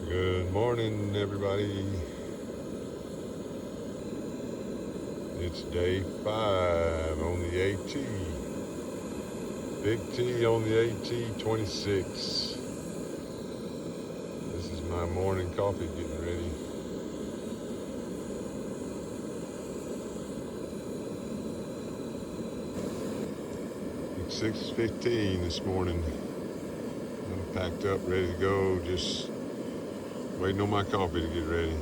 Good morning, everybody. It's day 5 on the AT. Big T on the AT 26. This is my morning coffee getting ready. It's 6:15 this morning. I'm packed up, ready to go, just waiting on my coffee to get ready.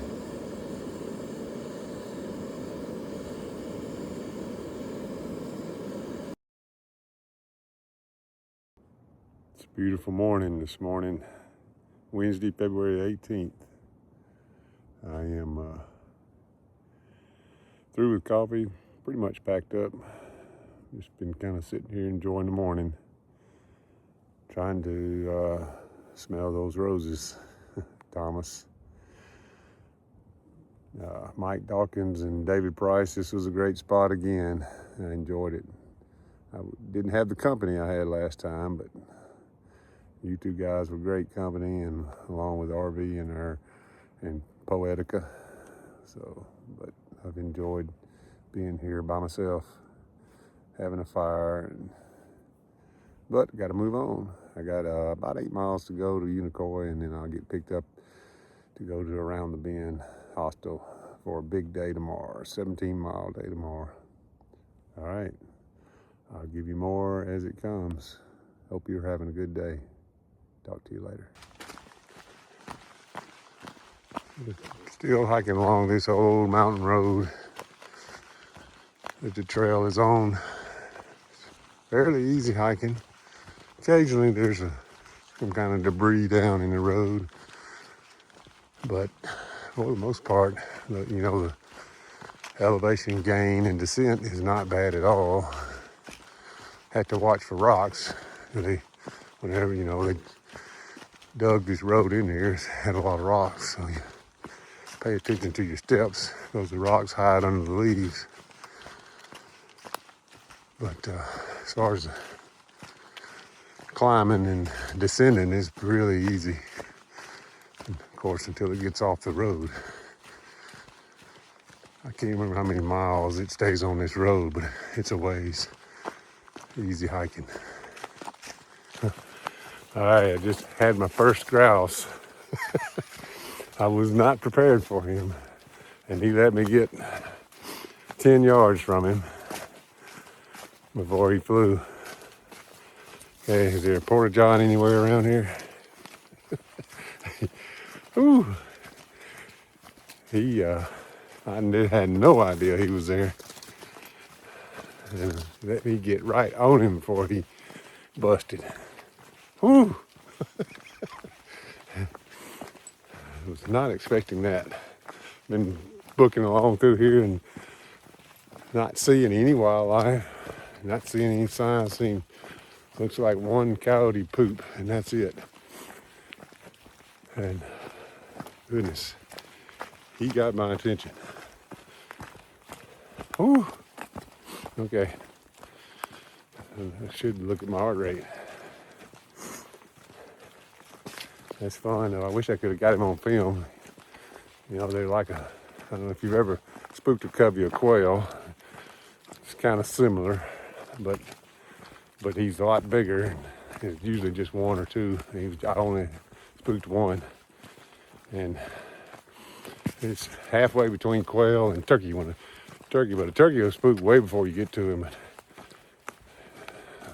It's a beautiful morning this morning, Wednesday, February 18th. I am through with coffee, pretty much packed up. Just been kind of sitting here enjoying the morning, trying to smell those roses. Thomas, Mike Dawkins, and David Price. This was a great spot again. I enjoyed it. I didn't have the company I had last time, but you two guys were great company, and along with RV and Poetica. So, but I've enjoyed being here by myself, having a fire, but got to move on. I got about 8 miles to go to Unicoi, and then I'll get picked up to go to Around the Bend hostel for a big day tomorrow, 17-mile day tomorrow. All right, I'll give you more as it comes. Hope you're having a good day. Talk to you later. Still hiking along this old mountain road that the trail is on. Fairly easy hiking. Occasionally there's some kind of debris down in the road, but for the most part, the elevation gain and descent is not bad at all. Had to watch for rocks. Whenever they dug this road in here, it's had a lot of rocks, so you pay attention to your steps because the rocks hide under the leaves. But as far as climbing and descending, it's really easy. Of course, until it gets off the road. I can't remember how many miles it stays on this road, but it's a ways. Easy hiking. All right, I just had my first grouse. I was not prepared for him, and he let me get 10 yards from him before he flew. Okay, is there a porta-john anywhere around here? Ooh. I had no idea he was there. And let me get right on him before he busted. Whew. I was not expecting that. Been booking along through here and not seeing any wildlife, not seeing any signs. Looks like one coyote poop, and that's it. And goodness, he got my attention. Whew. Okay. I should look at my heart rate. That's fine though. I wish I could have got him on film. They're like I don't know if you've ever spooked a covey of quail. It's kind of similar, but he's a lot bigger. It's usually just one or two. I only spooked one. And it's halfway between quail and turkey. But a turkey will spook way before you get to him.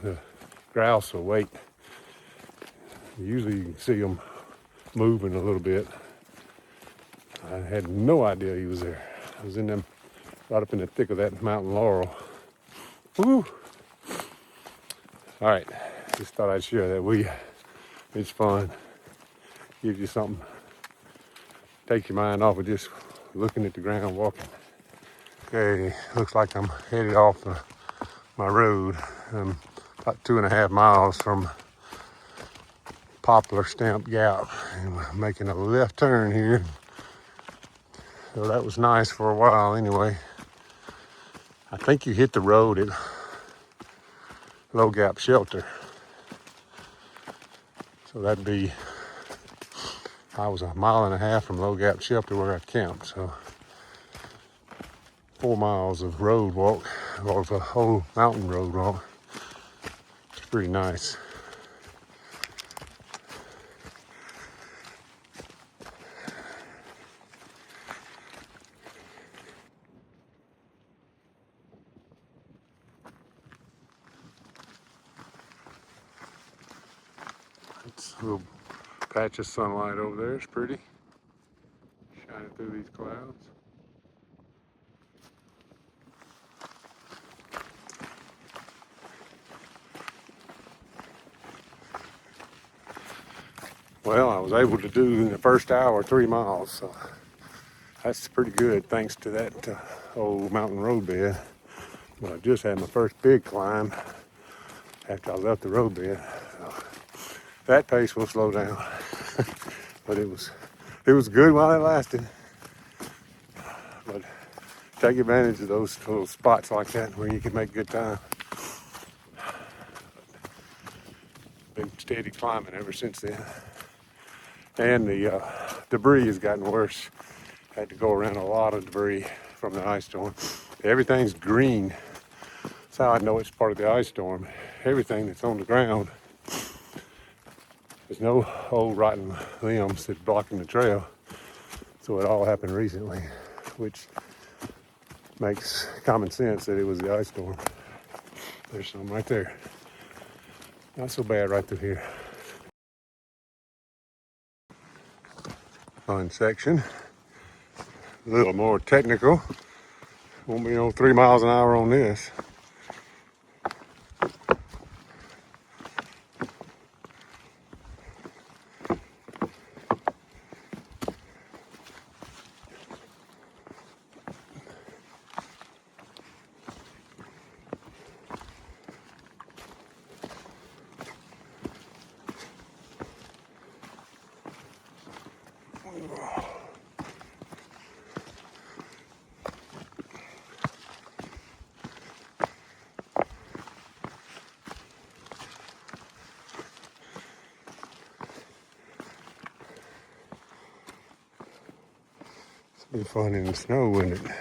The grouse will wait. Usually you can see them moving a little bit. I had no idea he was there. I was in them, right up in the thick of that mountain laurel. Woo! All right, just thought I'd share that with you. It's fun. Gives you something. Takes your mind off of just looking at the ground, walking. Okay, looks like I'm headed off my road. I'm about 2.5 miles from Poplar Gap, and we're making a left turn here. So that was nice for a while anyway. I think you hit the road at Low Gap Shelter. So that'd be I was 1.5 miles from Low Gap Shelter where I camped, so 4 miles of road walk, or of a whole mountain road walk. It's pretty nice. It's a little patch of sunlight over there. It's pretty, shining through these clouds. Well, I was able to do in the first hour 3 miles, so that's pretty good thanks to that old mountain road bed. But I just had my first big climb after I left the road bed. So that pace will slow down, but it was good while it lasted. But take advantage of those little spots like that where you can make good time. Been steady climbing ever since then. And the debris has gotten worse. Had to go around a lot of debris from the ice storm. Everything's green. That's how I know it's part of the ice storm. Everything that's on the ground, there's no old rotten limbs that's blocking the trail. So it all happened recently, which makes common sense that it was the ice storm. There's some right there. Not so bad right through here. Fun section. A little more technical. Won't be no 3 miles an hour on this. Be fun in the snow, wouldn't it?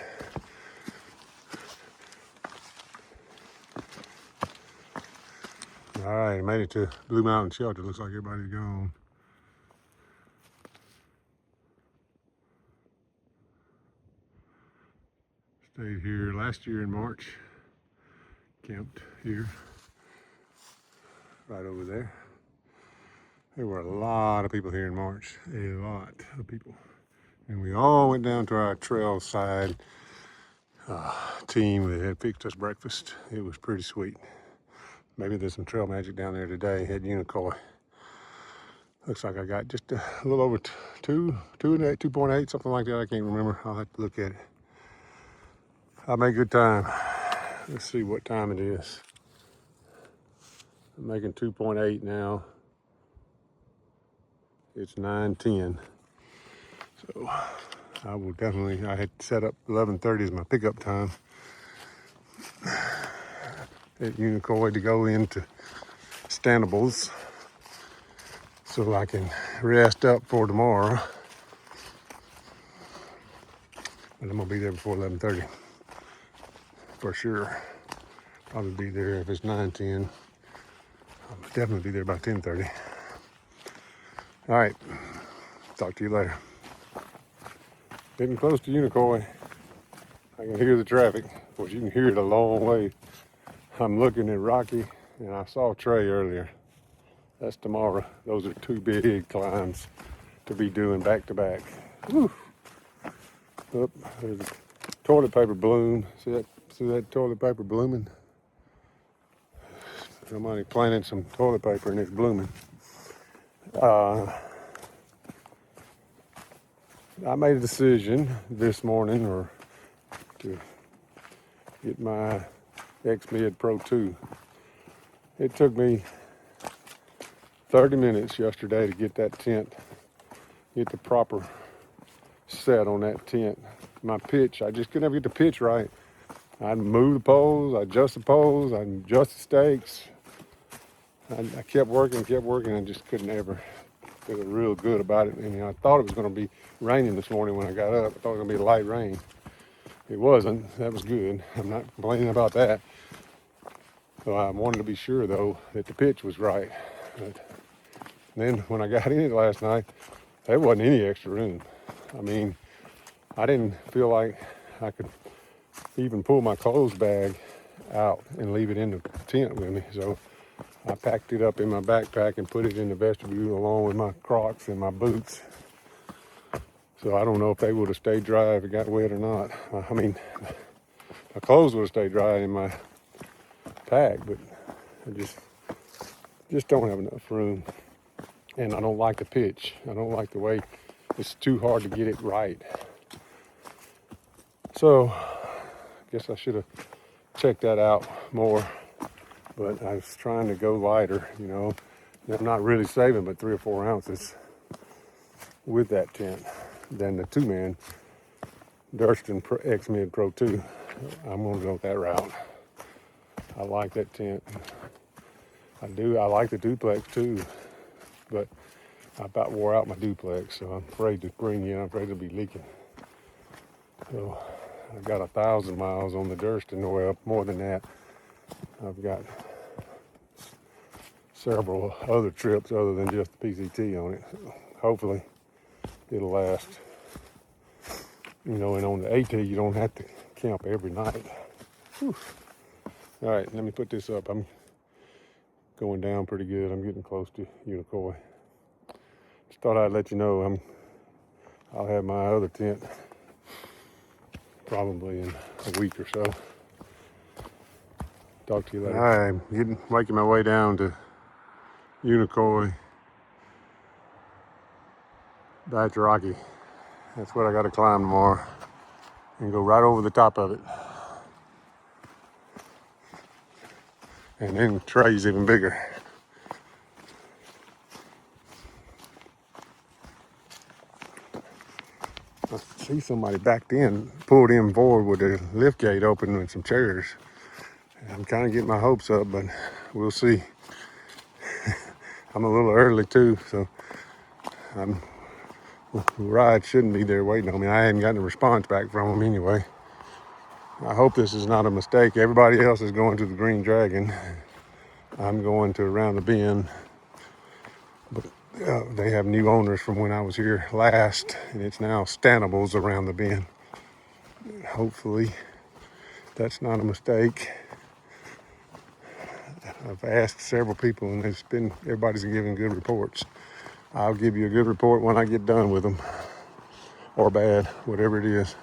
All right, made it to Blue Mountain Shelter. Looks like everybody's gone. Stayed here last year in March. Camped here, right over there. There were a lot of people here in March. A lot of people. And we all went down to our trail side team that had fixed us breakfast. It was pretty sweet. Maybe there's some trail magic down there today at Unicoi. Looks like I got just a little over 2.8, something like that. I can't remember. I'll have to look at it. I made good time. Let's see what time it is. I'm making 2.8 now. It's 9:10. So I will definitely, I had set up 11:30 as my pickup time at Unicoi to go into Stanimals so I can rest up for tomorrow. But I'm gonna be there before 11:30 for sure. Probably be there if it's 9:10. I'll definitely be there by 10:30. All right, talk to you later. Getting close to Unicoi. I can hear the traffic. Of course, you can hear it a long way. I'm looking at Rocky, and I saw Trey earlier. That's tomorrow. Those are 2 big climbs to be doing back to back. Whew. Oh, there's a toilet paper bloom. See that toilet paper blooming? Somebody planted some toilet paper and it's blooming. I made a decision this morning to get my X-Mid Pro 2. It took me 30 minutes yesterday to get that tent, get the proper set on that tent. My pitch, I just couldn't ever get the pitch right. I'd move the poles, I'd adjust the poles, I'd adjust the stakes. I kept working, I just couldn't ever Feeling real good about it. And I thought it was going to be raining this morning when I got up. I thought it was going to be a light rain. It wasn't. That was good. I'm not complaining about that. So I wanted to be sure, though, that the pitch was right. But then when I got in it last night, there wasn't any extra room. I mean, I didn't feel like I could even pull my clothes bag out and leave it in the tent with me. So I packed it up in my backpack and put it in the vestibule along with my Crocs and my boots. So I don't know if they would have stayed dry if it got wet or not. I mean, my clothes would have stayed dry in my pack, but I just don't have enough room. And I don't like the pitch. I don't like the way it's too hard to get it right. So I guess I should have checked that out more. But I was trying to go lighter, you know. I'm not really saving but 3 or 4 ounces with that tent than the 2-man Durston X Mid Pro 2. I'm gonna go that route. I like that tent. I do. I like the duplex too, but I about wore out my duplex, so I'm afraid to bring in. I'm afraid it'll be leaking. So I got 1,000 miles on the Durston. Well, more than that. I've got several other trips other than just the PCT on it. So hopefully it'll last. You know, and on the AT you don't have to camp every night. Whew. All right, let me put this up. I'm going down pretty good. I'm getting close to Unicoi. Just thought I'd let you know I'll have my other tent probably in a week or so. Talk to you later. I'm making my way down to Unicoi Rocky. That's what I got to climb tomorrow and go right over the top of it. And then the tray's even bigger. I see somebody backed in, pulled in forward with the lift gate open and some chairs. I'm kind of getting my hopes up, but we'll see. I'm a little early too, so the ride shouldn't be there waiting on me. I hadn't gotten a response back from them anyway. I hope this is not a mistake. Everybody else is going to the Green Dragon. I'm going to around the bend. But they have new owners from when I was here last, and it's now Stanimals around the bend. Hopefully that's not a mistake. I've asked several people, and everybody's giving good reports. I'll give you a good report when I get done with them, or bad, whatever it is.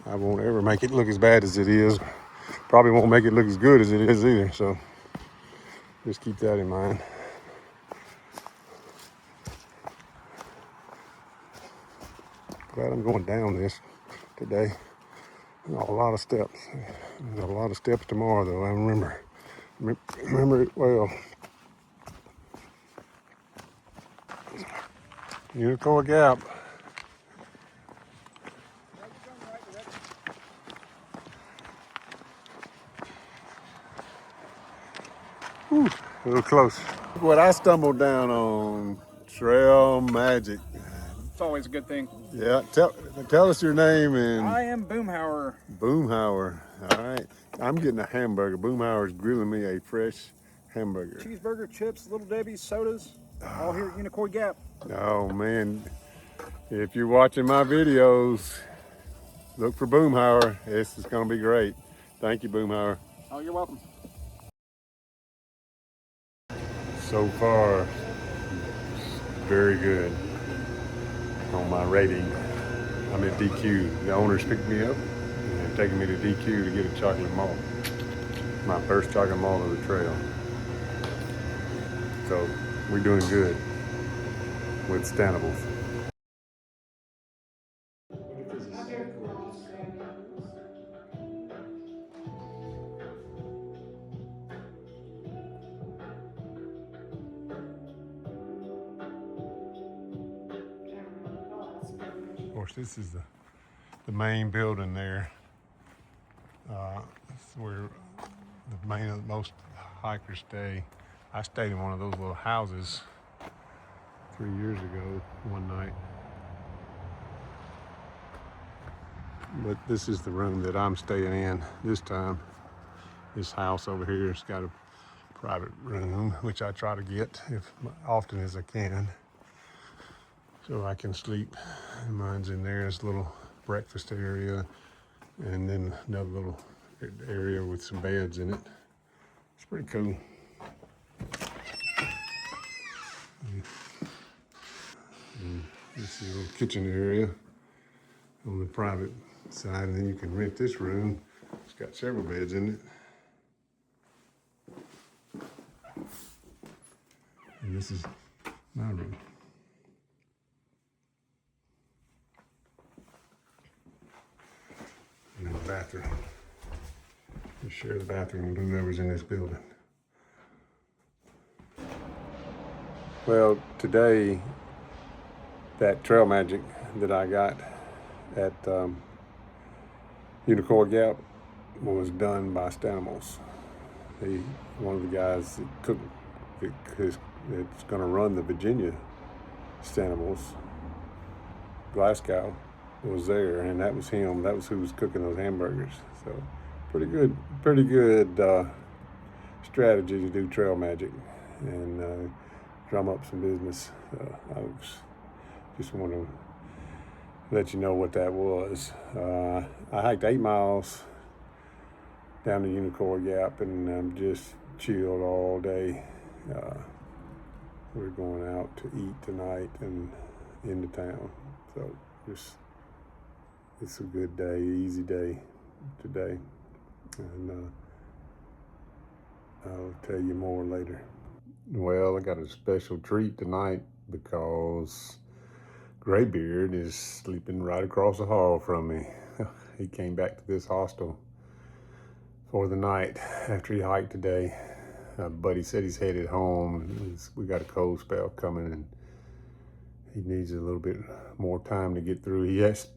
I won't ever make it look as bad as it is. Probably won't make it look as good as it is either, so just keep that in mind. Glad I'm going down this today. A lot of steps. There's a lot of steps tomorrow, though. I remember it well. Unicoi Gap. Whew, a little close. What I stumbled down on, trail magic. It's always a good thing. Yeah, tell us your name and. I am Boomhauer. Boomhauer. All right. I'm getting a hamburger. Boomhauer's grilling me a fresh hamburger. Cheeseburger, chips, Little Debbie's, sodas, all here at Unicoi Gap. Oh man, if you're watching my videos, look for Boomhauer. This is gonna be great. Thank you, Boomhauer. Oh, you're welcome. So far, very good on my rating. I'm at DQ. The owners picked me up and taking me to DQ to get a chocolate malt. My first chocolate malt of the trail. So we're doing good with Stanimals. Of course, this is the main building there. This is where most hikers stay. I stayed in one of those little houses 3 years ago one night. But this is the room that I'm staying in this time. This house over here has got a private room, which I try to get as often as I can, so I can sleep. And mine's in there. It's a little breakfast area, and then another little area with some beds in it. It's pretty cool. And this is a little kitchen area on the private side, and then you can rent this room. It's got several beds in it. And this is my room. And then the bathroom. You share the bathroom with whoever's in this building. Well, today, that trail magic that I got at Unicoi Gap was done by Stanimals. One of the guys that took it's going to run the Virginia Stanimals, Glasgow, was there, and that was him. That was who was cooking those hamburgers. So pretty good strategy to do trail magic and drum up some business. I just want to let you know what that was. I hiked 8 miles down to Unicoi Gap and just chilled all day. We're going out to eat tonight and into town. So it's a good day, easy day today. And I'll tell you more later. Well, I got a special treat tonight because Graybeard is sleeping right across the hall from me. He came back to this hostel for the night after he hiked today. But he said he's headed home. We got a cold spell coming, and he needs a little bit more time to get through.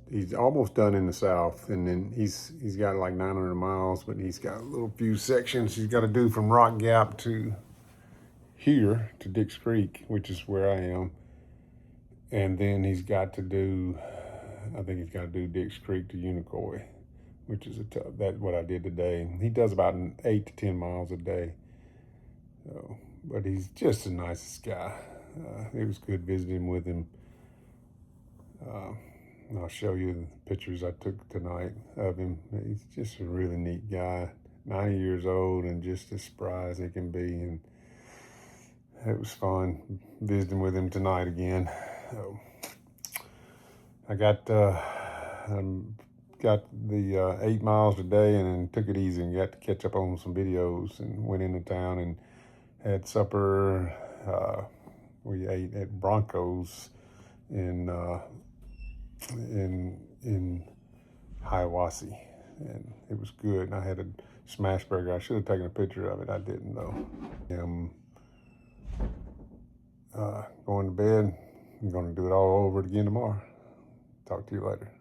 He's almost done in the south, and then he's got like 900 miles, but he's got a little few sections he's got to do from Rock Gap to here to Dix Creek, which is where I am. And then he's got to do, I think he's got to do Dix Creek to Unicoi, which is that's what I did today. He does about 8 to 10 miles a day. So, but he's just the nicest guy. It was good visiting with him. I'll show you the pictures I took tonight of him. He's just a really neat guy, 90 years old and just as spry as he can be. And it was fun visiting with him tonight again. So I got the 8 miles today, and then took it easy and got to catch up on some videos, and went into town and had supper. We ate at Bronco's in Hiawassee, and it was good. And I had a smash burger. I should have taken a picture of it. I didn't though. I'm going to bed. I'm going to do it all over again tomorrow. Talk to you later.